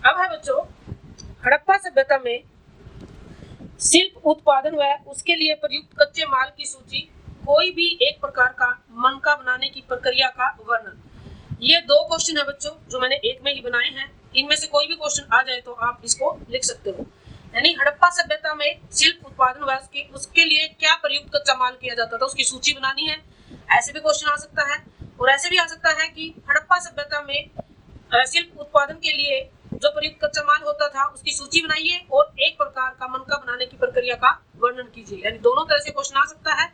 अब है बच्चों हड़प्पा सभ्यता में शिल्प उत्पादन व उसके लिए प्रयुक्त कच्चे माल की सूची, कोई भी एक प्रकार का मनका बनाने की प्रक्रिया का वर्णन। ये दो क्वेश्चन है बच्चों जो मैंने एक में ही बनाए हैं। इनमें से कोई भी क्वेश्चन आ जाए तो आप इसको लिख सकते हो। यानी हड़प्पा सभ्यता में शिल्प उत्पादन व उसके लिए क्या प्रयुक्त कच्चा माल किया जाता था उसकी सूची बनानी है। ऐसे भी क्वेश्चन आ सकता है और ऐसे भी आ सकता है कि हड़प्पा सभ्यता में शिल्प उत्पादन के लिए जो प्रयुक्त कच्चा माल होता था उसकी सूची बनाइए और एक प्रकार का मनका बनाने की प्रक्रिया का वर्णन कीजिए। यानी दोनों तरह से क्वेश्चन आ सकता है।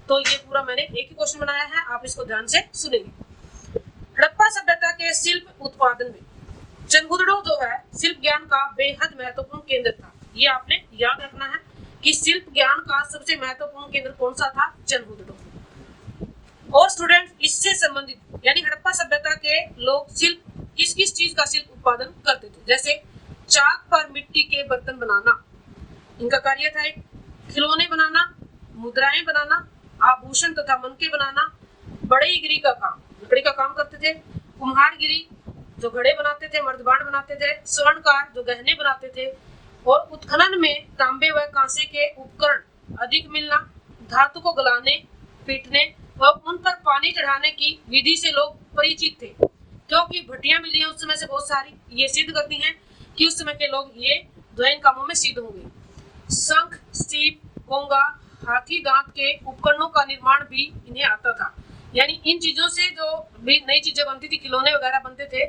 तो ये पूरा मैंने एक ही क्वेश्चन बनाया है, आप इसको ध्यान से सुनेंगे। हड़प्पा सभ्यता के शिल्प उत्पादन में चनहुदड़ो जो है शिल्प ज्ञान का बेहद महत्वपूर्ण केंद्र था। ये आपने याद रखना है कि शिल्प ज्ञान का सबसे महत्वपूर्ण केंद्र कौन सा था? चनहुदड़ो। और स्टूडेंट इससे संबंधित यानी हड़प्पा सभ्यता के लोग शिल्प किस किस चीज का शिल्प उत्पादन करते थे? जैसे चाक पर मिट्टी के बर्तन बनाना, इनका कार्य था। एक खिलौने बनाना, मुद्राएं बनाना, आभूषण तथा मनके बनाना, बढ़ईगिरी का काम, लकड़ी का काम करते थे। कुम्हारगिरी जो घड़े बनाते थे, मर्दबान बनाते थे। स्वर्णकार जो गहने बनाते थे। और उत्खनन में तांबे व कांसे के उपकरण अधिक मिलना, धातु को गलाने, पीटने व उन पर पानी चढ़ाने की विधि से लोग परिचित थे, क्योंकि भट्टियां मिली हैं उस समय से बहुत सारी। ये सिद्ध करती हैं कि उस समय के लोग ये जो इन कामों में सिद्ध होंगे। शंख, सीप, कोंगा, हाथी दांत के उपकरणों का निर्माण भी इन्हें आता था। यानी इन चीजों से जो भी नई चीजें बनती थी, खिलौने वगैरह बनते थे,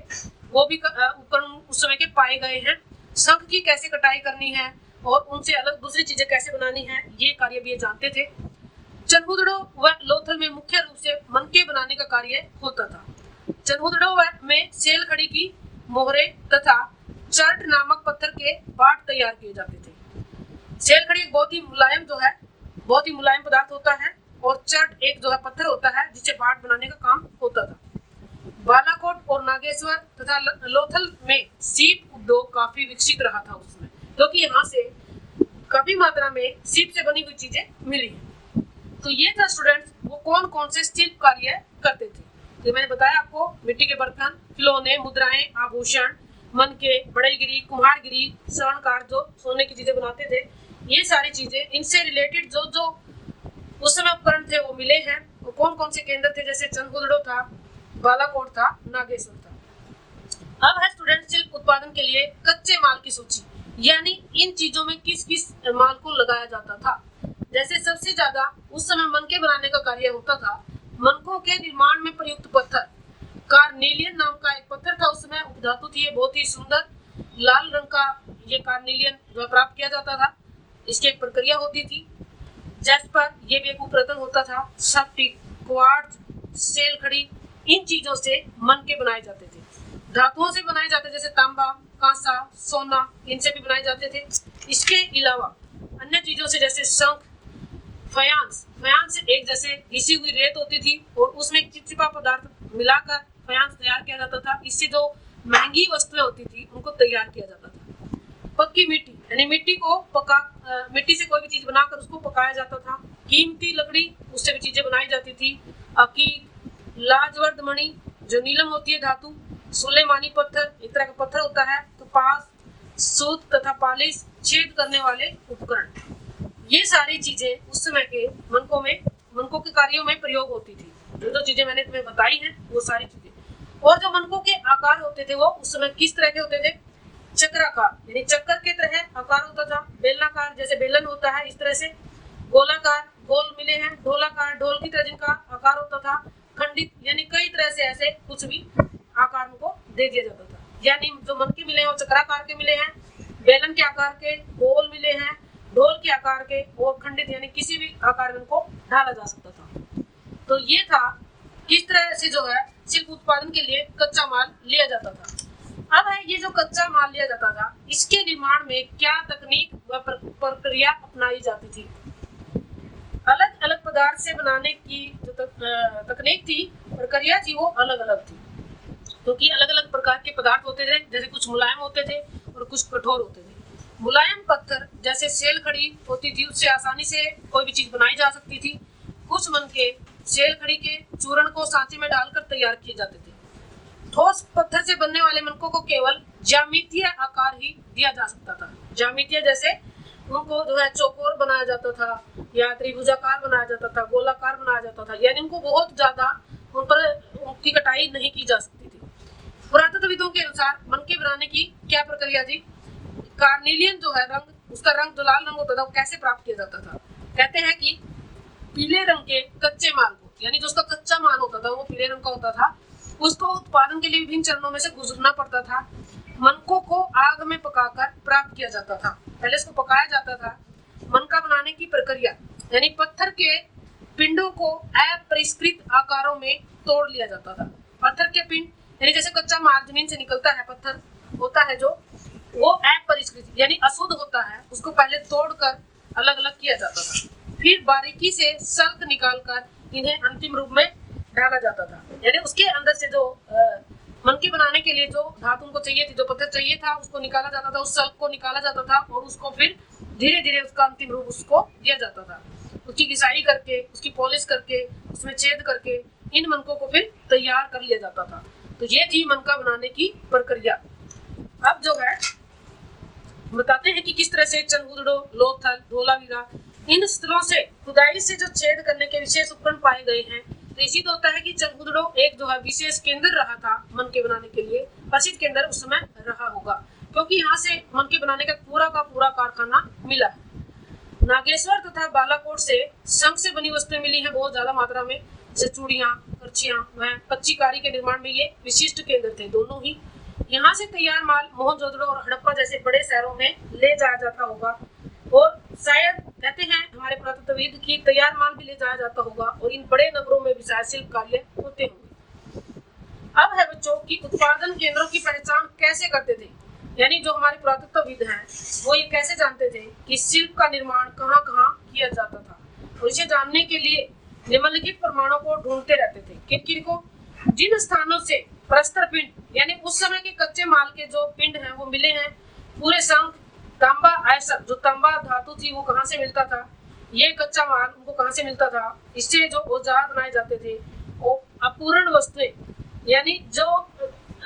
वो भी उपकरण उस समय के पाए गए हैं। शंख की कैसे कटाई करनी है और उनसे अलग दूसरी चीजें कैसे बनानी है, ये कार्य भी ये जानते थे। चनहुदड़ो व लोथल में मुख्य रूप से मनके बनाने का कार्य होता था। चनहुदड़ो में सेल खड़ी की मोहरे तथा चर्ट नामक पत्थर के बाट तैयार किए जाते थे। सेल खड़ी एक बहुत ही मुलायम जो है, बहुत ही मुलायम पदार्थ होता है और चर्ट एक जो है पत्थर होता है जिससे बाट बनाने का काम होता था। बालाकोट और नागेश्वर तथा लोथल में सीप उद्योग काफी विकसित रहा था उस समय, क्योंकि यहाँ से काफी मात्रा में सीप से बनी हुई चीजें मिली है। तो ये था स्टूडेंट्स वो कौन कौन से शिल्प कार्य करते थे। तो मैंने बताया आपको, मिट्टी के बर्तन, खिलौने, मुद्राएं, आभूषण, मनके, बढ़ईगिरी, कुम्हारगिरी, स्वर्णकार जो सोने की चीजें बनाते थे, ये सारी चीजें इनसे रिलेटेड जो जो उस समय उपकरण थे वो मिले हैं। वो कौन कौन से केंद्र थे? जैसे चनहुदड़ो था, बालाकोट था, नागेश्वर था। अब है स्टूडेंट शिल्प उत्पादन के लिए कच्चे माल की सूची, यानी इन चीजों में किस किस माल को लगाया जाता था। जैसे सबसे ज्यादा उस समय मनके बनाने का कार्य होता था। मनकों के निर्माण में प्रयुक्त पत्थर कार्नेलियन नाम का एक पत्थर था, उस समय उपधातु थी, ये बहुत ही सुंदर लाल रंग का ये कार्नेलियन जो प्राप्त किया जाता था। इसकी एक प्रक्रिया होती थी। जैस्पर ये भी एक उपरतन होता था। स्फटिक, क्वार्ट्ज, सेल खड़ी, इन चीजों से मनके बनाए जाते थे। धातुओं से बनाए जाते जैसे तांबा, कांसा, सोना, इनसे भी बनाए जाते थे। इसके अलावा अन्य चीजों से जैसे शंख, फयांस से एक जैसे घिसी हुई रेत होती थी और उसमें चिपचिपा पदार्थ मिलाकर फयांस तैयार किया जाता था। इससे जो महंगी वस्तुएं होती थी उनको तैयार किया जाता था। पक्की मिट्टी यानी मिट्टी से कोई भी चीज बनाकर उसको पकाया जाता था। कीमती लकड़ी, उससे भी चीजें बनाई जाती थी। अकीक, लाजवर्द मणि जो नीलम होती है धातु, सुलेमानी पत्थर एक तरह का पत्थर होता है, कपास, सूत तथा पालिश, छेद करने वाले उपकरण, ये सारी चीजें उस समय के मनकों के कार्यों में प्रयोग होती थी। जो चीजें मैंने तुम्हें बताई हैं वो सारी चीजें। और जो मनकों के आकार होते थे वो उस समय किस तरह के होते थे? चक्राकार यानी चक्कर के तरह आकार होता था। बेलनाकार जैसे बेलन होता है इस तरह से। गोलाकार गोल मिले हैं। ढोलाकार ढोल की तरह जिनका आकार होता था। खंडित यानी कई तरह से ऐसे कुछ भी आकार उनको दे दिया जाता था। यानी जो मनके मिले हैं वो चक्राकार के मिले हैं, बेलन के आकार के, गोल मिले हैं, ढोल के आकार के और खंडित यानी किसी भी आकार में उनको ढाला जा सकता था। तो ये था किस तरह से जो है शिल्प उत्पादन के लिए कच्चा माल लिया जाता था। अब है ये जो कच्चा माल लिया जाता था इसके निर्माण में क्या तकनीक व प्रक्रिया अपनाई जाती थी। अलग अलग पदार्थ से बनाने की जो तकनीक थी, प्रक्रिया थी, वो अलग अलग थी, क्योंकि अलग अलग प्रकार के पदार्थ होते थे। जैसे कुछ मुलायम होते थे और कुछ कठोर होते थे। मुलायम पत्थर जैसे सेल खड़ी होती थी, उससे आसानी से कोई भी चीज बनाई जा सकती थी। कुछ मनके सेल खड़ी के चूर्ण को सांचे में डालकर तैयार किए जाते थे। ठोस पत्थर से बनने वाले मनकों को केवल ज्यामितीय आकार ही दिया जा सकता था। ज्यामितीय जैसे उनको जो है चौकोर बनाया जाता था या त्रिभुजाकार बनाया जाता था, गोलाकार बनाया जाता था, यानी उनको बहुत ज्यादा उन पर उनकी कटाई नहीं की जा सकती थी। पुरातत्वविदों के अनुसार मनके बनाने की क्या प्रक्रिया थी? कार्नेलियन जो है रंग, उसका रंग जो लाल रंग होता था वो कैसे प्राप्त किया जाता था? कहते हैं कि पीले रंग के कच्चे माल को, यानी जो उसका कच्चा माल होता था वो पीले रंग का होता था, उसको उत्पादन के लिए विभिन्न चरणों में से गुजरना पड़ता था। मनकों को आग में पकाकर प्राप्त किया जाता था। पहले इसको पकाया जाता था। मनका बनाने की प्रक्रिया यानी पत्थर के पिंडों को अपरिष्कृत आकारों में तोड़ लिया जाता था। पत्थर के पिंड यानी जैसे कच्चा माल जमीन से निकलता है, पत्थर होता है जो वो अपरिष्कृत यानी अशुद्ध होता है, उसको पहले तोड़कर अलग अलग किया जाता था। फिर बारीकी से सल्क निकालकर इन्हें अंतिम रूप में डाला जाता था। यानी उसके अंदर से जो मनके बनाने के लिए जो धातु उनको चाहिए थी, जो पत्थर चाहिए था, उसको निकाला जाता था, उस सल्क को निकाला जाता था और उसको फिर धीरे धीरे उसका अंतिम रूप उसको दिया जाता था। उसकी घिसाई करके, उसकी पॉलिश करके, उसमें छेद करके इन मनकों को फिर तैयार कर लिया जाता था। तो ये थी मनका बनाने की प्रक्रिया। अब जो है बताते हैं कि किस तरह से चनहुदड़ो, लोथल, धोलावीरा इन स्थलों से खुदाई से जो छेद करने के विशेष उपकरण पाए गए हैं। तो इसी तो होता है कि चनहुदड़ो एक जो है विशेष केंद्र रहा था मनके बनाने के लिए, प्रसिद्ध केंद्र उस समय रहा होगा, क्योंकि यहाँ से मनके बनाने का पूरा कारखाना मिला है। नागेश्वर तथा बालाकोट से शंख से बनी वस्तुएं मिली हैं बहुत ज्यादा मात्रा में, जैसे चूड़ियां, करछियां, वह कच्ची कारी के निर्माण में ये विशिष्ट केंद्र थे दोनों ही। यहाँ से तैयार माल मोहनजोदड़ो और हड़प्पा जैसे बड़े शहरों में ले जाया जाता होगा और शायद कहते हैं हमारे पुरातत्वविद की तैयार माल भी ले जाया जाता होगा और इन बड़े नगरों में भी शायद शिल्प कार्य होते होंगे। अब है बच्चों की उत्पादन केंद्रों की पहचान कैसे करते थे, यानी जो हमारे पुरातत्वविद हैं वो ये कैसे जानते थे कि शिल्प का निर्माण कहाँ कहाँ किया जाता था। और इसे जानने के लिए निम्नलिखित प्रमाणों को ढूंढते रहते थे। किन किन को? जिन स्थानों से प्रस्तर पिंड यानी उस समय के कच्चे माल के जो पिंड हैं वो मिले हैं, पूरे शंख, तांबा, ऐसा जो तांबा धातु थी वो कहाँ से मिलता था, ये कच्चा माल उनको कहाँ से मिलता था, इससे जो औजार बनाए जाते थे, और अपूर्ण वस्तुएं यानी जो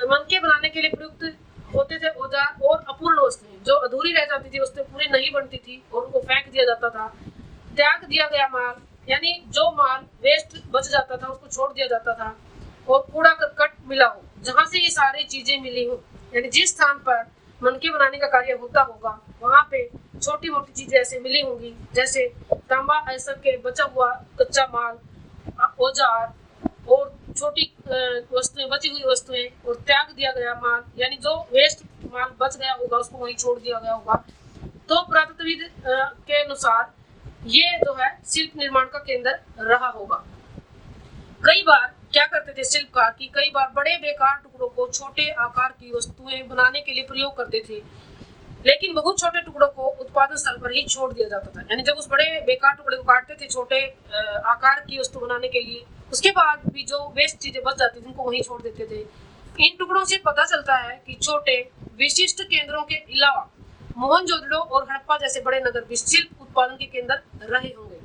मनके बनाने के लिए प्रयुक्त होते थे औजार, और अपूर्ण वस्तुएं जो अधूरी रह जाती थी, वस्तुएं पूरी नहीं बनती थी और उनको फेंक दिया जाता था। त्याग दिया गया माल यानी जो माल वेस्ट बच जाता था उसको छोड़ दिया जाता था। और कूड़ा करकट मिला हो, जहाँ से ये सारी चीजें मिली हो, यानी जिस स्थान पर मनके बनाने का कार्य होता होगा वहाँ पे छोटी मोटी चीजें ऐसे मिली होंगी, जैसे तांबा ऐसा के बचा हुआ कच्चा माल, औजार और छोटी वस्तुएं, बची हुई वस्तुएं, और त्याग दिया गया माल यानी जो वेस्ट माल बच गया होगा उसको वहीं छोड़ दिया गया होगा। तो पुरातत्वविद के अनुसार ये जो है शिल्प निर्माण का केंद्र रहा होगा। कई बार क्या करते थे शिल्पकार की, कई बार बड़े बेकार टुकड़ों को छोटे आकार की वस्तुएं बनाने के लिए प्रयोग करते थे, लेकिन बहुत छोटे टुकड़ों को उत्पादन स्थल पर ही छोड़ दिया जाता था। यानी जब उस बड़े बेकार टुकड़े को काटते थे छोटे आकार की वस्तु बनाने के लिए, उसके बाद भी जो वेस्ट चीजें बच जाती थी उनको वहीं छोड़ देते थे। इन टुकड़ों से पता चलता है कि छोटे विशिष्ट केंद्रों के अलावा मोहनजोदड़ो और हड़प्पा जैसे बड़े नगर भी शिल्प उत्पादन के केंद्र रहे होंगे।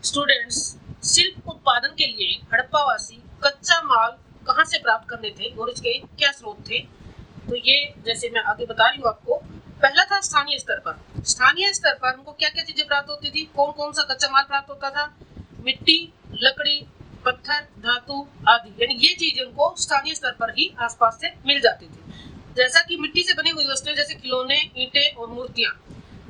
स्टूडेंट्स, शिल्प उत्पादन के लिए हड़प्पावासी कच्चा माल कहाँ से प्राप्त करने थे और इसके क्या स्रोत थे? तो ये जैसे मैं आगे बता रही हूँ आपको, पहला था स्थानीय स्तर पर। स्थानीय स्तर पर उनको क्या क्या चीजें प्राप्त होती थी, कौन कौन सा कच्चा माल प्राप्त होता था? मिट्टी, लकड़ी, पत्थर, धातु आदि, यानी ये चीजें उनको स्थानीय स्तर पर ही आसपास से मिल जाती थी। जैसा कि मिट्टी से बनी हुई वस्तुएं जैसे खिलौने, ईंटें और मूर्तियां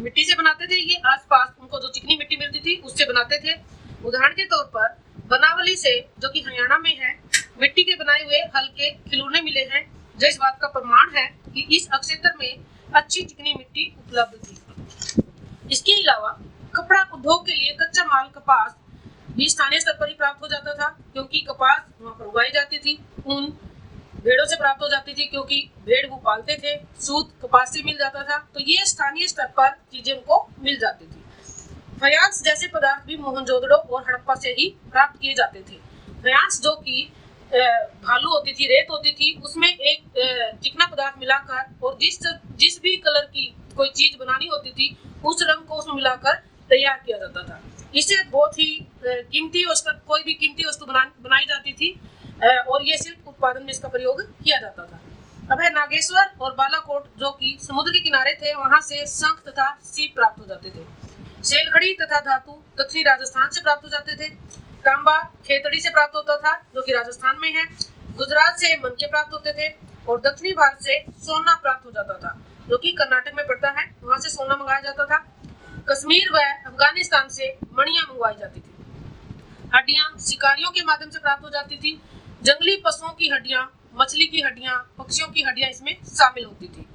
मिट्टी से बनाते थे, ये आसपास उनको जो चिकनी मिट्टी मिलती थी उससे बनाते थे। उदाहरण के तौर पर बनावली से, जो कि हरियाणा में है, मिट्टी के बनाए हुए हल्के खिलौने मिले हैं, जो इस बात का प्रमाण है कि इस क्षेत्र में अच्छी चिकनी मिट्टी उपलब्ध थी। इसके अलावा कपड़ा उद्योग के लिए कच्चा माल कपास भी स्थानीय स्तर पर ही प्राप्त हो जाता था, क्योंकि कपास वहां पर उगाई जाती थी। ऊन भेड़ों से प्राप्त हो जाती थी, क्योंकि भेड़ वो पालते थे। सूत कपास से मिल जाता था, तो ये स्थानीय स्तर पर चीजें उनको मिल जाती थी। फयांस जैसे पदार्थ भी मोहनजोदड़ो और हड़प्पा से ही प्राप्त किए जाते थे। फयांस जो कि भालू होती थी, रेत होती थी, उसमें एक चिकना पदार्थ मिलाकर और जिस भी कलर की कोई चीज बनानी होती थी उस रंग को उसमें मिलाकर तैयार किया जाता था। इससे बहुत ही कीमती वस्तु, कोई भी कीमती वस्तु बनाई जाती थी और ये सिर्फ उत्पादन में इसका प्रयोग किया जाता था। अब है नागेश्वर और बालाकोट, जो कि समुद्र के किनारे थे, वहां से शंख तथा सीप प्राप्त हो जाते थे। सेलखड़ी तथा धातु दक्षिणी राजस्थान से प्राप्त हो जाते थे। तांबा खेतड़ी से प्राप्त होता था, जो कि राजस्थान में है। गुजरात से मनके प्राप्त होते थे और दक्षिणी भारत से सोना प्राप्त हो जाता था, जो कि कर्नाटक में पड़ता है, वहां से सोना मंगाया जाता था। कश्मीर व अफगानिस्तान से मणियां मंगवाई जाती थी। हड्डियां शिकारियों के माध्यम से प्राप्त हो जाती थी। जंगली पशुओं की हड्डियां, मछली की हड्डियां, पक्षियों की हड्डियां इसमें शामिल होती थी।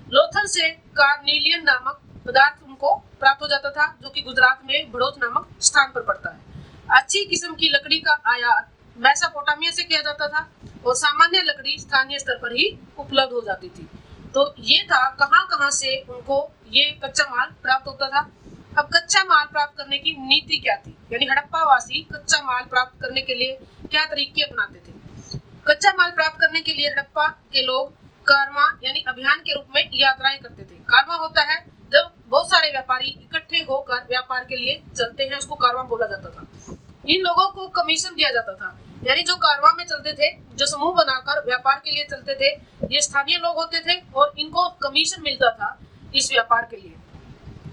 लोथल से कार्निलियन नामक पदार्थ उनको प्राप्त हो जाता था, जो कि गुजरात में बड़ौत नामक स्थान पर पड़ता है। अच्छी किस्म की लकड़ी का आयात मेसोपोटामिया से किया जाता था और सामान्य लकड़ी स्थानीय स्तर पर ही उपलब्ध हो जाती थी। तो ये था कहां से उनको ये कच्चा माल प्राप्त होता था। अब कच्चा माल प्राप्त करने की नीति क्या थी, यानी हड़प्पा वासी कच्चा माल प्राप्त करने के लिए क्या तरीके अपनाते थे। कच्चा माल प्राप्त करने के लिए हड़प्पा के लोग कारवां यानी अभियान के रूप में यात्राएं करते थे। कारवां होता है जब बहुत सारे व्यापारी इकट्ठे होकर व्यापार के लिए चलते हैं, उसको कारवां बोला जाता था। इन लोगों को कमीशन दिया जाता था, यानी जो कारवां में चलते थे, जो समूह बनाकर व्यापार के लिए चलते थे, ये स्थानीय लोग होते थे और इनको कमीशन मिलता था इस व्यापार के लिए।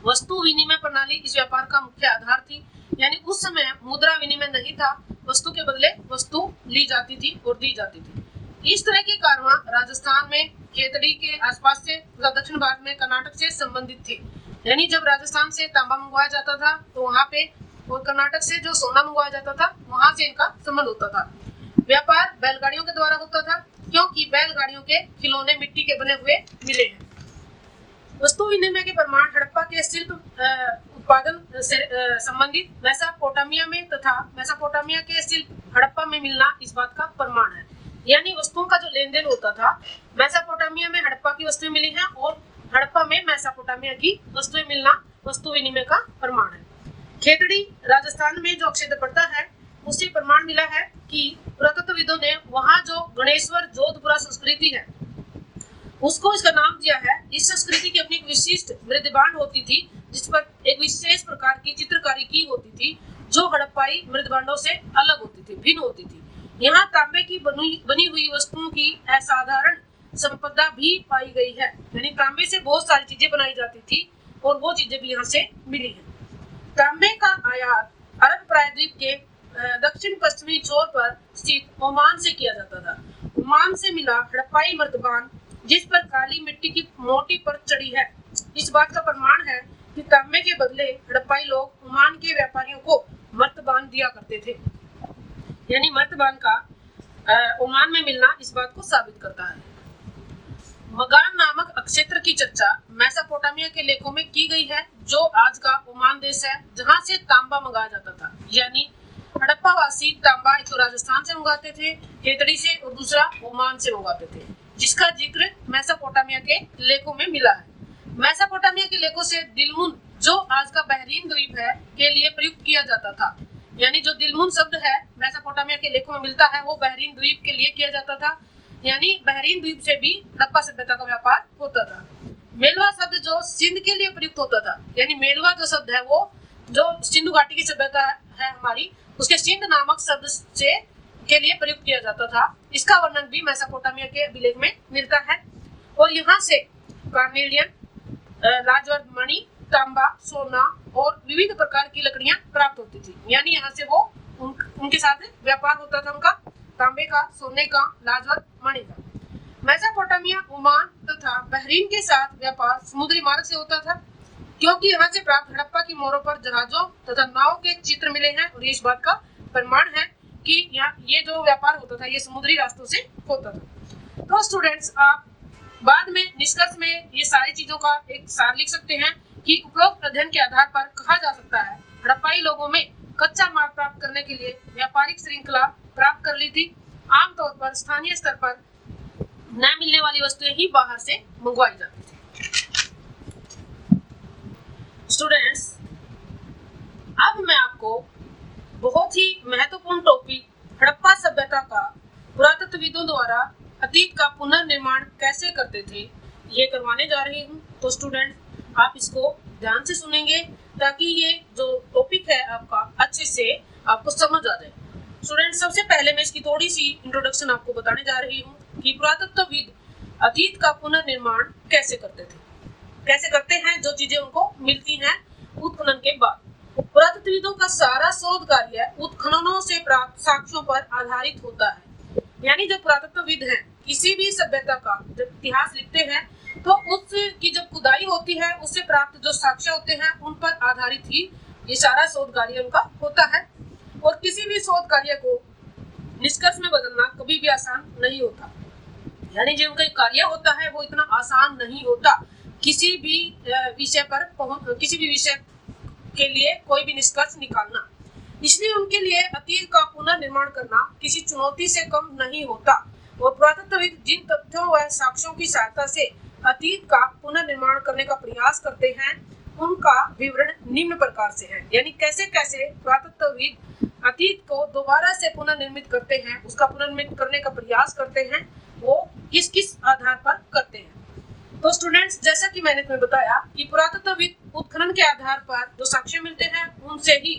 वस्तु विनिमय प्रणाली इस व्यापार का मुख्य आधार थी, यानी उस समय मुद्रा विनिमय नहीं था, वस्तु के बदले वस्तु ली जाती थी और दी जाती थी। इस तरह के कारवां राजस्थान में खेतड़ी के आसपास से दक्षिण भारत में कर्नाटक से संबंधित थे, यानी जब राजस्थान से तांबा मंगवाया जाता था तो वहां पे, और कर्नाटक से जो सोना मंगवाया जाता था वहां से इनका संबंध होता था। व्यापार बैलगाड़ियों के द्वारा होता था, क्योंकि बैलगाड़ियों के खिलौने मिट्टी के बने हुए मिले हैं। वस्तु विनिमय के प्रमाण हड़प्पा के शिल्प उत्पादन से संबंधित मेसोपोटामिया में तथा मेसोपोटामिया के शिल्प हड़प्पा में मिलना इस बात का प्रमाण है, यानी वस्तुओं का जो लेन देन होता था, मेसोपोटामिया में हड़प्पा की वस्तुएं मिली हैं और हड़प्पा में मेसोपोटामिया की वस्तुएं मिलना वस्तु विनिमय का प्रमाण है। खेतड़ी राजस्थान में जो क्षेत्र पड़ता है, उससे प्रमाण मिला है कि पुरातत्वविदों ने वहां जो गणेश्वर जोधपुरा संस्कृति है उसको इसका नाम दिया है। इस संस्कृति की अपनी एक विशिष्ट मृदबांड होती थी, जिस पर एक विशेष प्रकार की चित्रकारी की होती थी, जो हड़प्पाई मृदबांडों से अलग होती थी, भिन्न होती थी। यहाँ तांबे की बनी हुई वस्तुओं की असाधारण संपदा भी पाई गई है, यानी तांबे से बहुत सारी चीजें बनाई जाती थी और वो चीजें भी यहाँ से मिली है। तांबे का आयात अरब प्रायद्वीप के दक्षिण पश्चिमी छोर पर स्थित ओमान से किया जाता था। ओमान से मिला हड़प्पाई मर्तबान, जिस पर काली मिट्टी की मोटी परत चढ़ी है, इस बात का प्रमाण है कि तांबे के बदले हड़प्पाई लोग ओमान के व्यापारियों को मर्तबान दिया करते थे, यानी मर्तबान का ओमान में मिलना इस बात को साबित करता है। मगान नामक क्षेत्र की चर्चा मेसोपोटामिया के लेखों में की गई है, जो आज का ओमान देश है, जहां से तांबा मंगाया जाता था। यानी हड़प्पा वासी तांबा एक तो राजस्थान से मंगाते थे, खेतड़ी से, और दूसरा ओमान से मंगाते थे, जिसका जिक्र मेसोपोटामिया के लेखों में मिला है। मेसोपोटामिया के लेखों से दिलमुन, जो आज का बहरीन द्वीप है, के लिए प्रयुक्त किया जाता था। यानी जो दिलमुन शब्द है मेसोपोटामिया के लेखों में मिलता है, वो बहरीन द्वीप के लिए किया जाता था, यानी बहरीन द्वीप से भी हड़प्पा सभ्यता का व्यापार होता था। मेलवा शब्द जो सिंध के लिए प्रयुक्त होता था, यानी मेलवा जो शब्द है वो जो सिंधु घाटी की सभ्यता है हमारी, उसके सिंध नामक शब्द से के लिए प्रयुक्त किया जाता था। इसका वर्णन भी मेसोपोटामिया के अभिलेख में मिलता है। और यहाँ से कार्नेलियन, लाजवर्द मणि, तांबा, सोना और विविध प्रकार की लकड़ियां प्राप्त होती थी, यानी यहाँ से वो उनके साथ व्यापार होता था, उनका तांबे का, सोने का, लाजवर्द मणि का। मेसोपोटामिया, ओमान तथा बहरीन के साथ व्यापार समुद्री मार्ग से होता था, क्योंकि यहाँ से प्राप्त हड़प्पा की मोहरों पर जहाजों तथा नाव के चित्र मिले हैं और इस बात का प्रमाण है कि यहाँ ये जो व्यापार होता था ये समुद्री रास्तों से होता था। तो स्टूडेंट्स, आप बाद में निष्कर्ष में ये सारी चीजों का एक सार लिख सकते हैं कि उपरोक्त अध्ययन के आधार पर कहा जा सकता है हड़प्पाई लोगों में कच्चा माल प्राप्त करने के लिए व्यापारिक श्रृंखला प्राप्त कर ली थी। आमतौर पर स्थानीय स्तर पर न मिलने वाली वस्तुएं ही बाहर से मंगवाई जाती थी। स्टूडेंट्स, अब मैं आपको बहुत ही महत्वपूर्ण टॉपिक हड़प्पा सभ्यता का पुरातत्वविदों द्वारा अतीत का पुनर्निर्माण कैसे करते थे ये करवाने जा रही हूँ। तो स्टूडेंट, आप इसको ध्यान से सुनेंगे ताकि ये जो टॉपिक है आपका अच्छे से आपको समझ आ जाए। स्टूडेंट सबसे पहले मैं इसकी थोड़ी सी इंट्रोडक्शन आपको बताने जा रही हूँ कि पुरातत्वविद अतीत का पुनर्निर्माण कैसे करते थे, कैसे करते हैं, जो चीजें उनको मिलती हैं उत्खनन के बाद। पुरातत्वविदों का सारा शोध कार्य उत्खननों से प्राप्त साक्ष्यों पर आधारित होता है। यानी जो पुरातत्वविद हैं किसी भी सभ्यता का जब इतिहास लिखते हैं तो उसकी जब खुदाई होती है उससे प्राप्त जो साक्ष्य होते हैं उन पर आधारित ही ये सारा शोध कार्य उनका होता है। और किसी भी शोध कार्य को निष्कर्ष में बदलना कभी भी आसान नहीं होता। यानी जो उनका कार्य होता है वो इतना आसान नहीं होता। किसी भी विषय के लिए कोई भी निष्कर्ष निकालना, इसलिए उनके लिए अतीत का पुनर्निर्माण करना किसी चुनौती से कम नहीं होता। और पुरातत्वविद जिन तथ्यों व साक्ष्यों की सहायता से अतीत का पुनर्निर्माण करने का प्रयास करते हैं उनका विवरण निम्न प्रकार से है। यानी कैसे कैसे पुरातत्वविद अतीत को दोबारा से पुनर्निर्मित करते हैं, उसका पुनर्निर्मित करने का प्रयास करते हैं, वो किस किस आधार पर करते हैं। तो स्टूडेंट्स, जैसा कि मैंने तुम्हें बताया कि पुरातत्वविद उत्खनन के आधार पर जो साक्ष्य मिलते हैं उनसे ही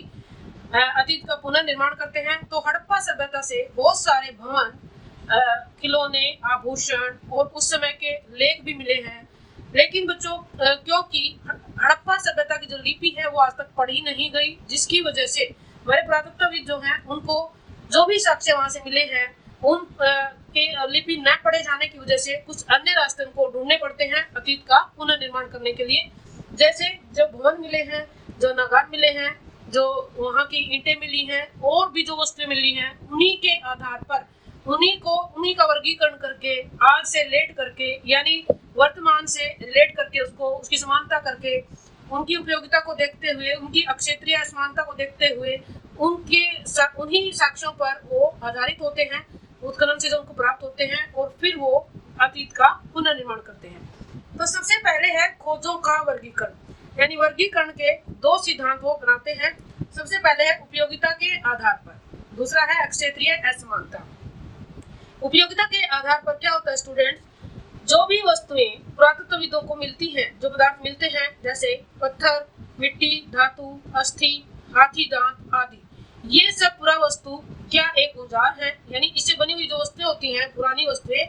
अतीत का पुनर्निर्माण करते हैं। तो हड़प्पा सभ्यता से बहुत सारे भवन, खिलौने, आभूषण और उस समय के लेख भी मिले हैं। लेकिन बच्चों, क्योंकि हड़प्पा सभ्यता की जो लिपि है वो आज तक पढ़ी नहीं गई, जिसकी वजह से हमारे पुरातत्वविद जो हैं उनको जो भी साक्ष्य वहां से मिले हैं उन के लिपि न पढ़े जाने की वजह से कुछ अन्य रास्ते उनको ढूंढने पड़ते हैं अतीत का पुनर्निर्माण करने के लिए। जैसे जो भवन मिले हैं, जो नगार मिले हैं, जो वहाँ की ईंटें मिली हैं और भी जो वस्तुएं मिली हैं, उन्हीं के आधार पर उन्हीं का वर्गीकरण करके आज से लेट करके यानी वर्तमान से रिलेट करके उसकी समानता करके उनकी उपयोगिता को देखते हुए, उनकी अक्षेत्रीय असमानता को देखते हुए उन्हीं साक्ष्यों पर वो आधारित होते हैं, उत्खनन से जो उनको प्राप्त होते हैं, और फिर वो अतीत का पुनर्निर्माण करते हैं। तो सबसे पहले है खोजों का वर्गीकरण। यानी वर्गीकरण के दो सिद्धांत वो बनाते हैं। सबसे पहले है उपयोगिता के आधार पर, दूसरा है अक्षेत्रीय असमानता। उपयोगिता के आधार पर क्या होता है स्टूडेंट्स, जो भी वस्तुएं पुरातत्वविदों को मिलती हैं, जो पदार्थ मिलते हैं जैसे पत्थर, मिट्टी, धातु, अस्थि, हाथी दांत आदि, ये सब पूरा वस्तु क्या एक औजार है, यानी इससे बनी हुई जो वस्तुएं होती हैं, पुरानी वस्तुएं,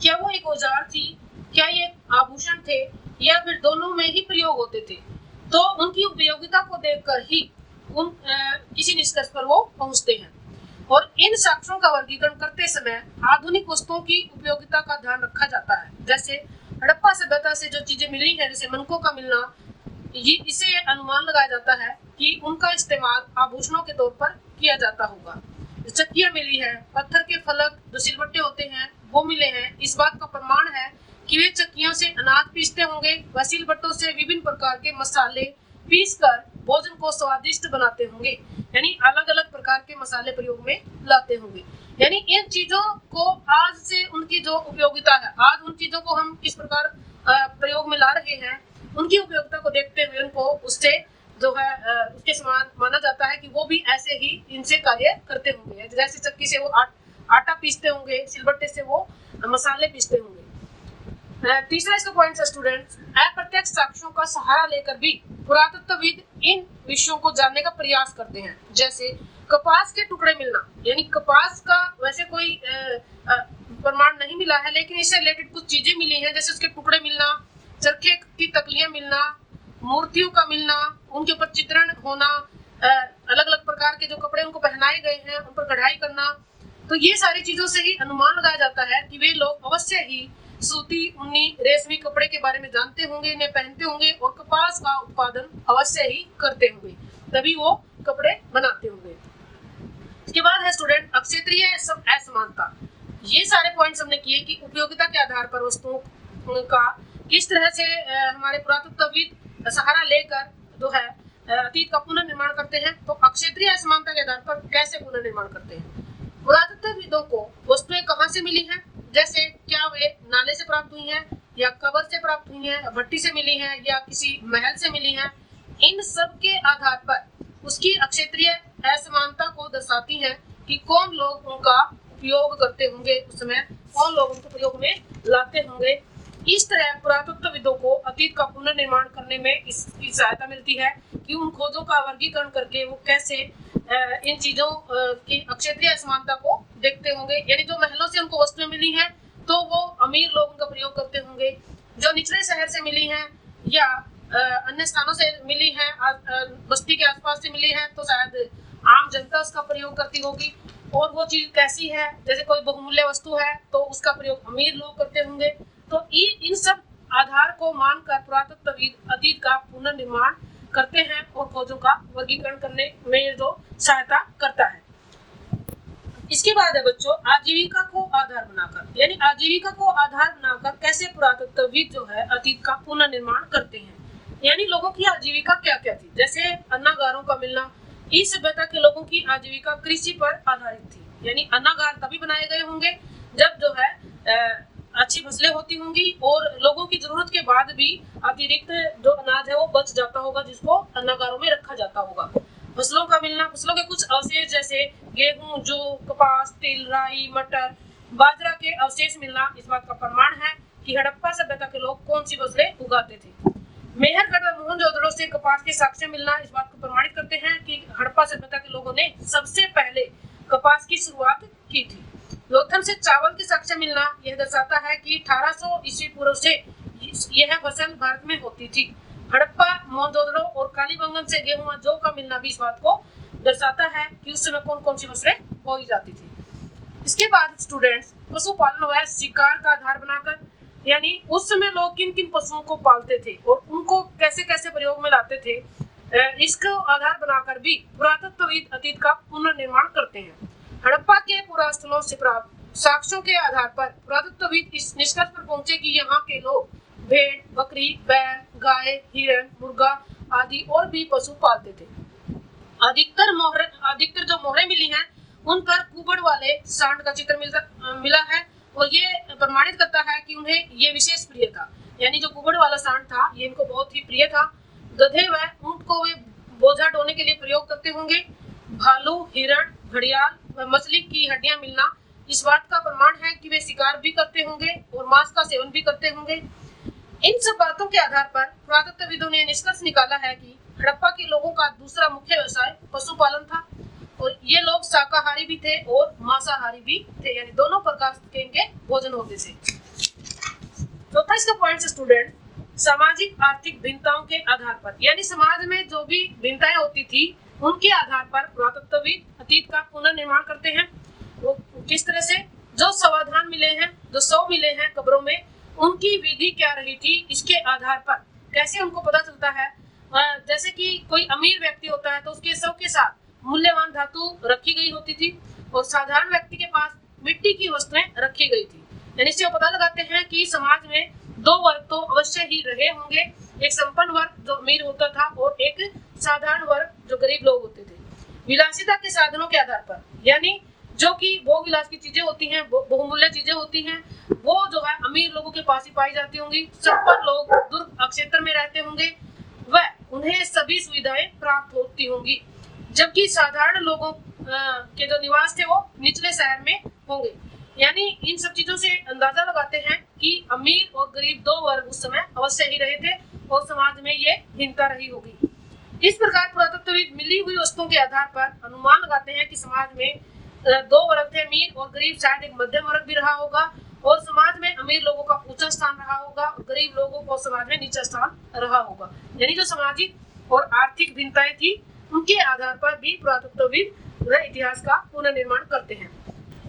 क्या वो एक औजार थी, क्या ये आभूषण थे, या फिर दोनों में ही प्रयोग होते थे। तो उनकी उपयोगिता को देखकर ही किसी निष्कर्ष पर वो पहुंचते हैं। और इन साक्ष्यों का वर्गीकरण करते समय आधुनिक वस्तुओं की उपयोगिता का ध्यान रखा जाता है। जैसे हड़प्पा सभ्यता से जो चीजें मिली हैं, जैसे मनकों का मिलना, इससे अनुमान लगाया जाता है कि उनका इस्तेमाल आभूषणों के तौर पर किया जाता होगा। चक्कियां मिली है, पत्थर के फलक जो सिलबट्टे होते हैं वो मिले हैं, इस बात का प्रमाण है कि वे चक्कियों से अनाज पीसते होंगे व सिलबट्टों से विभिन्न प्रकार के मसाले पीसकर भोजन को स्वादिष्ट बनाते होंगे। यानी अलग अलग प्रकार के मसाले प्रयोग में लाते होंगे। यानी इन चीजों को आज से उनकी जो उपयोगिता है, आज उन चीजों को हम किस प्रकार प्रयोग में ला रहे हैं, उनकी उपयोगिता को देखते हुए उनको उससे जो है उसके समान माना जाता है कि वो भी ऐसे ही इनसे कार्य करते होंगे। जैसे चक्की से वो आटा पीसते होंगे, सिलबट्टे से वो मसाले पीसते होंगे। तीसरा इसका पॉइंट है स्टूडेंट्स, अप्रत्यक्ष साक्ष्यों का सहारा लेकर भी पुरातत्वविद इन विषयों को जानने का प्रयास करते हैं। जैसे कपास के टुकड़े मिलना, यानी कपास का वैसे कोई प्रमाण नहीं मिला है, लेकिन इससे रिलेटेड कुछ चीजें मिली हैं, जैसे उसके टुकड़े मिलना, चरखे की तकलियां मिलना, मूर्तियों का मिलना, उनके ऊपर चित्रण होना, अलग अलग प्रकार के जो कपड़े उनको पहनाए गए हैं उन पर कढ़ाई करना। तो ये सारी चीजों से ही अनुमान लगाया जाता है कि वे लोग अवश्य ही सूती, ऊनी, रेशमी कपड़े के बारे में जानते होंगे, इन्हें पहनते होंगे और कपास का उत्पादन अवश्य ही करते होंगे, तभी वो कपड़े बनाते होंगे। इसके बाद है स्टूडेंट अक्षेत्रीय असमानता। ये सारे पॉइंट्स हमने किए कि उपयोगिता के आधार पर वस्तुओं का किस तरह से हमारे पुरातत्वविद सहारा लेकर जो है अतीत का पुनर्निर्माण करते हैं। तो अक्षेत्रीय असमानता के आधार पर कैसे पुनर्निर्माण करते हैं। पुरातत्वविदों को वस्तुएं कहाँ से मिली हैं, जैसे क्या वे नाले से प्राप्त हुई हैं, या कब्र से प्राप्त हुई हैं, भट्टी से मिली हैं, या किसी महल से मिली हैं। इन सब के आधार पर उसकी अक्षेत्रीय असमानता को दर्शाती है कि कौन लोग उनका उपयोग करते होंगे, उस समय कौन लोग उनको प्रयोग में लाते होंगे। इस तरह पुरातत्वविदों को अतीत का पुनर्निर्माण करने में इसकी सहायता मिलती है कि उन खोजों का वर्गीकरण करके वो कैसे इन चीजों की क्षेत्रीय असमानता को देखते होंगे। यानी जो महलों से उनको वस्तुएं मिली हैं तो वो अमीर लोग उनका प्रयोग करते होंगे, जो निचले शहर से मिली हैं या अन्य स्थानों से मिली हैं, बस्ती के आसपास से मिली हैं, तो शायद आम जनता उसका प्रयोग करती होगी। और वो चीज कैसी है, जैसे कोई बहुमूल्य वस्तु है तो उसका प्रयोग अमीर लोग करते होंगे। तो इन सब आधार को मानकर पुरातत्वविद अतीत का पुनर्निर्माण करते हैं और खोजों का वर्गीकरण करने में जो सहायता करता है। इसके बाद है बच्चों आजीविका को आधार बनाकर, यानी आजीविका को आधार बनाकर कैसे पुरातत्वविद जो है अतीत का पुनर्निर्माण करते हैं। यानी लोगों की आजीविका क्या क्या थी, जैसे अन्नागारों का मिलना। इस सभ्यता के लोगों की आजीविका कृषि पर आधारित थी। यानी अन्नागार तभी बनाए गए होंगे जब जो है अच्छी फसलें होती होंगी और लोगों की जरूरत के बाद भी अतिरिक्त जो अनाज है वो बच जाता होगा, जिसको अन्नागारों में रखा जाता होगा। फसलों का मिलना, फसलों के कुछ अवशेष जैसे गेहूं, जौ, कपास, तिल, राई, मटर, बाजरा के अवशेष मिलना इस बात का प्रमाण है कि हड़प्पा सभ्यता के लोग कौन सी फसलें उगाते थे। मेहरगढ़ व मोहनजोदड़ो से कपास के साक्ष्य मिलना इस बात को प्रमाणित करते हैं कि हड़प्पा सभ्यता के लोगों ने सबसे पहले कपास की शुरुआत की थी। लोथल से चावल के साक्ष्य मिलना यह दर्शाता है कि 1800 ईस्वी पूर्व से यह फसल भारत में होती थी। हड़प्पा, मोहनजोदड़ो और कालीबंगन से गेहूं व जौ का मिलना भी इस बात को दर्शाता है कि उस समय कौन कौन सी फसलें बोई जाती थी। इसके बाद स्टूडेंट्स पशुपालन व शिकार का आधार बनाकर, यानी उस समय लोग किन किन पशुओं को पालते थे और उनको कैसे कैसे प्रयोग में लाते थे, इसको आधार बनाकर भी पुरातत्वविद अतीत का पुनर्निर्माण करते हैं। हड़प्पा के पुरास्थलों से प्राप्त साक्ष्यों के आधार पर पुरातत्वविद इस निष्कर्ष पर पहुंचे कि यहाँ के लोग भेड़, बकरी, बैल, गाय, हिरण, मुर्गा आदि और भी पशु पालते थे। अधिकतर जो मोहरें मिली हैं उन पर कुबड़ वाले सांड का चित्र मिला है और ये प्रमाणित करता है कि उन्हें ये विशेष प्रिय था। यानी जो कुबड़ वाला सांड था ये इनको बहुत ही प्रिय था। गधे व ऊंट को वे बोझा ढोने के लिए प्रयोग करते होंगे। भालू, हिरण, घड़ियाल व मछली की हड्डियां मिलना इस बात का प्रमाण है कि वे शिकार भी करते होंगे और मांस का सेवन भी करते होंगे। इन सब बातों के आधार पर पुरातत्वविदों ने निष्कर्ष निकाला है कि हड़प्पा के लोगों का दूसरा मुख्य व्यवसाय पशुपालन था और ये लोग शाकाहारी भी थे और मांसाहारी भी थे, यानी दोनों प्रकार के इनके भोजन होते थे। चौथा इसका पॉइंट स्टूडेंट सामाजिक आर्थिक भिन्नताओं के आधार पर, यानी समाज में जो भी भिन्नताएं होती थी उनके आधार पर पुरातत्वविद अतीत का पुनर्निर्माण करते हैं। वो किस तरह से, जो समाधान मिले हैं, जो शव मिले हैं कब्रों में, उनकी विधि क्या रही थी, इसके आधार पर कैसे उनको पता चलता है। जैसे कि कोई अमीर व्यक्ति होता है तो उसके शव के साथ मूल्यवान धातु रखी गई होती थी और साधारण व्यक्ति के पास मिट्टी की वस्तुएं रखी गई थी। यानी इससे पता लगाते हैं कि समाज में दो वर्ग तो अवश्य ही रहे होंगे, एक संपन्न वर्ग जो अमीर होता था और एक साधारण वर्ग जो गरीब लोग होते थे। विलासिता के साधनों के आधार पर, यानी जो कि भोग विलास की चीजें होती हैं, बहुमूल्य चीजें होती हैं, वो जो है अमीर लोगों के पास ही पाई जाती होंगी। संपन्न लोग दुर्ग क्षेत्र में रहते होंगे व उन्हें सभी सुविधाएं प्राप्त होती होंगी, जबकि साधारण लोगों के जो निवास थे वो निचले शहर में होंगे। यानी इन सब चीजों से अंदाजा लगाते हैं कि अमीर और गरीब दो वर्ग उस समय अवश्य ही रहे थे और समाज में ये भिन्नता रही होगी। इस प्रकार पुरातत्वविद मिली हुई वस्तुओं के आधार पर अनुमान लगाते हैं कि समाज में दो वर्ग थे, अमीर और गरीब। शायद एक मध्यम वर्ग भी रहा होगा और समाज में अमीर लोगों का ऊंचा स्थान रहा होगा और गरीब लोगों को समाज में नीचा स्थान रहा होगा। यानी जो सामाजिक और आर्थिक भिन्नताएं थी उनके आधार पर भी पुरातत्वविद वह इतिहास का पुनर्निर्माण करते हैं।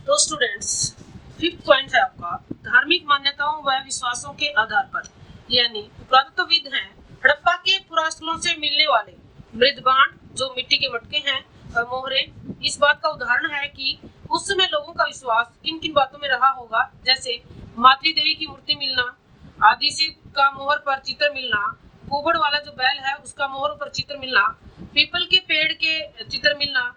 तो स्टूडेंट्स फिफ्थ पॉइंट है आपका धार्मिक मान्यताओं व विश्वासों के आधार पर, यानी पुरातत्वविद हैं हड़प्पा के पुरास्थलों से मिलने वाले मृदबाण जो मिट्टी के मटके हैं, मोहरे, इस बात का उदाहरण है कि उस समय लोगों का विश्वास किन किन बातों में रहा होगा। जैसे मातृ देवी की मूर्ति मिलना, आदिशि का मोहर पर चित्र मिलना, कुबड़ वाला जो बैल है उसका मोहर पर चित्र मिलना, पीपल के पेड़ के चित्र मिलना।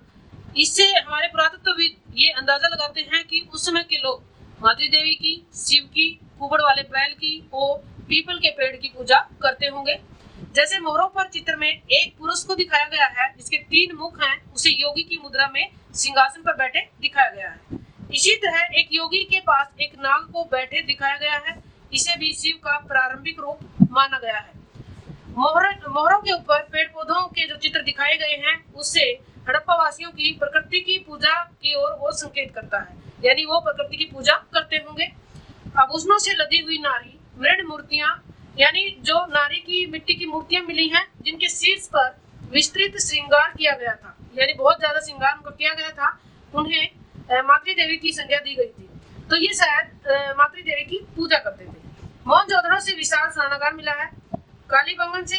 इससे हमारे पुरातत्वविद ये अंदाजा लगाते हैं कि उस समय के लोग मातृ देवी की, शिव की, कुबड़ वाले बैल की और पीपल के पेड़ की पूजा करते होंगे। जैसे मोहरों पर चित्र में एक पुरुष को दिखाया गया है जिसके 3 मुख हैं, उसे योगी की मुद्रा में सिंहासन पर बैठे दिखाया गया है। इसी तरह एक योगी के पास एक नाग को बैठे दिखाया गया है, इसे भी शिव का प्रारंभिक रूप माना गया है। मोहरों के ऊपर पेड़ पौधों के जो चित्र दिखाए गए हैं उससे हड़प्पा वासियों की प्रकृति की पूजा की ओर वो संकेत करता है, यानी वो प्रकृति की पूजा करते होंगे। आभूषणों से लदी हुई नारी मृण मूर्तियां, यानी जो नारी की मिट्टी की मूर्तियां मिली हैं जिनके शीर्ष पर विस्तृत श्रृंगार किया गया था, यानी बहुत ज्यादा श्रृंगार उनको किया गया था, उन्हें मातृ देवी की संज्ञा दी गई थी। तो ये शायद मातृ देवी की पूजा करते थे। मोहनजोदड़ो से विशाल स्नानागार मिला है। कालीबंगन से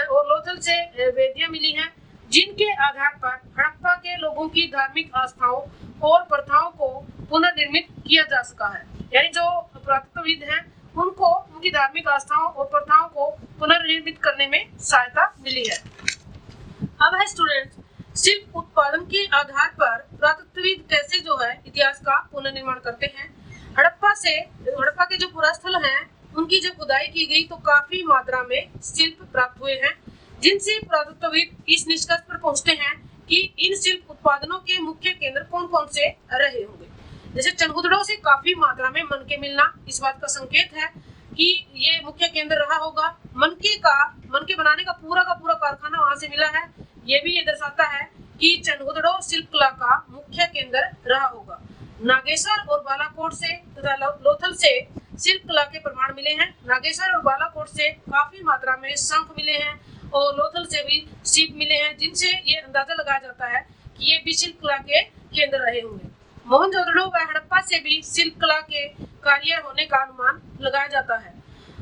और लोथल से वेदियां मिली हैं, जिनके आधार पर हड़प्पा के लोगों की धार्मिक आस्थाओं और प्रथाओं को पुनर्निर्मित किया जा सका है, यानी जो पुरातत्वविद हैं उनको उनकी धार्मिक आस्थाओं और प्रथाओं को पुनर्निर्मित करने में सहायता मिली है। अब है स्टूडेंट्स, शिल्प उत्पादन के आधार पर पुरातत्वविद कैसे जो है इतिहास का पुनर्निर्माण करते हैं। हड़प्पा के जो पुरास्थल हैं उनकी जो खुदाई की गई तो काफी मात्रा में शिल्प प्राप्त हुए हैं, जिनसे पुरातत्वविद इस निष्कर्ष पर पहुंचते हैं कि इन शिल्प उत्पादनों के मुख्य केंद्र कौन कौन से रहे होंगे। जैसे चनहुदड़ो से काफी मात्रा में मनके मिलना इस बात का संकेत है कि ये मुख्य केंद्र रहा होगा। मनके बनाने का पूरा कारखाना वहां से मिला है, ये भी ये दर्शाता है कि चनहुदड़ो शिल्प कला का मुख्य केंद्र रहा होगा। नागेश्वर और बालाकोट से तथा लोथल से शिल्प कला के प्रमाण मिले हैं। नागेश्वर और बालाकोट से काफी मात्रा में शंख मिले हैं और लोथल से भी सीप मिले हैं, जिनसे ये अंदाजा लगाया जाता है कि ये भी शिल्प कला के केंद्र रहे होंगे। मोहनजोदड़ो व हड़प्पा से भी शिल्प कला के कार्य होने का अनुमान लगाया जाता है।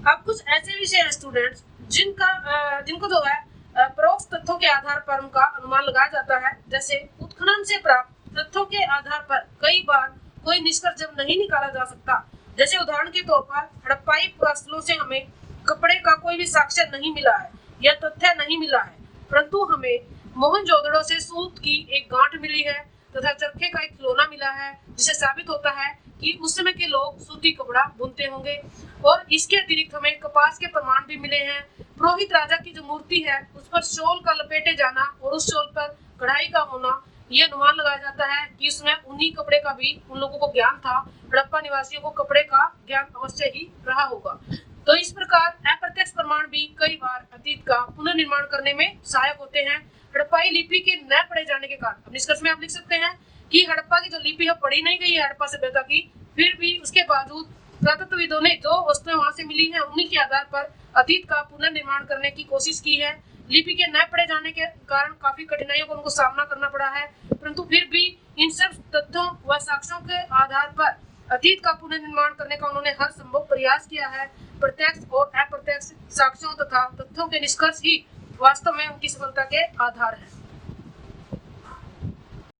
अब कुछ ऐसे विषय हैं स्टूडेंट्स जिनको जो है परोक्ष तथ्यों के आधार पर उनका अनुमान लगाया जाता है। जैसे उत्खनन से प्राप्त तथ्यों के आधार पर कई बार कोई निष्कर्ष जब नहीं निकाला जा सकता, जैसे उदाहरण के तौर पर हड़प्पाई पुरास्थलों से हमें कपड़े का कोई भी साक्ष्य नहीं मिला है या तथ्य नहीं मिला है, परंतु हमें मोहनजोदड़ो से सूत की एक गांठ मिली है तथा चरखे का एक खिलौना मिला है, जिससे साबित होता है कि उस समय के लोग सूती कपड़ा बुनते होंगे। और इसके अतिरिक्त हमें कपास के प्रमाण भी मिले हैं। पुरोहित राजा की जो मूर्ति है उस पर शॉल का लपेटे जाना और उस शॉल पर कढ़ाई का होना, ये अनुमान लगाया जाता है कि उसमें ऊनी कपड़े का भी उन लोगों को ज्ञान था। हड़प्पा निवासियों को कपड़े का ज्ञान अवश्य ही रहा होगा। तो इस प्रकार अप्रत्यक्ष प्रमाण भी कई बार अतीत का पुनर्निर्माण करने में सहायक होते हैं। हड़प्पाई लिपि के न पढ़े जाने के कारण निष्कर्ष में आप लिख सकते हैं कि हड़प्पा की जो लिपि है पढ़ी नहीं गई है हड़प्पा सभ्यता की, फिर भी उसके बावजूद पुरातत्वविदों ने जो वस्तुएं वहां से मिली हैं उन्हीं के आधार पर अतीत का पुनर्निर्माण करने की कोशिश की है। लिपि के न पढ़े जाने के कारण काफी कठिनाइयों को उनको सामना करना पड़ा है, परंतु फिर भी इन सब तथ्यों व साक्ष्यों के आधार पर अतीत का पुनर्निर्माण करने का उन्होंने हर संभव प्रयास किया है। प्रत्यक्ष और अप्रत्यक्ष साक्ष्यों तथा तथ्यों के निष्कर्ष ही वास्तव में उनकी सफलता के आधार है।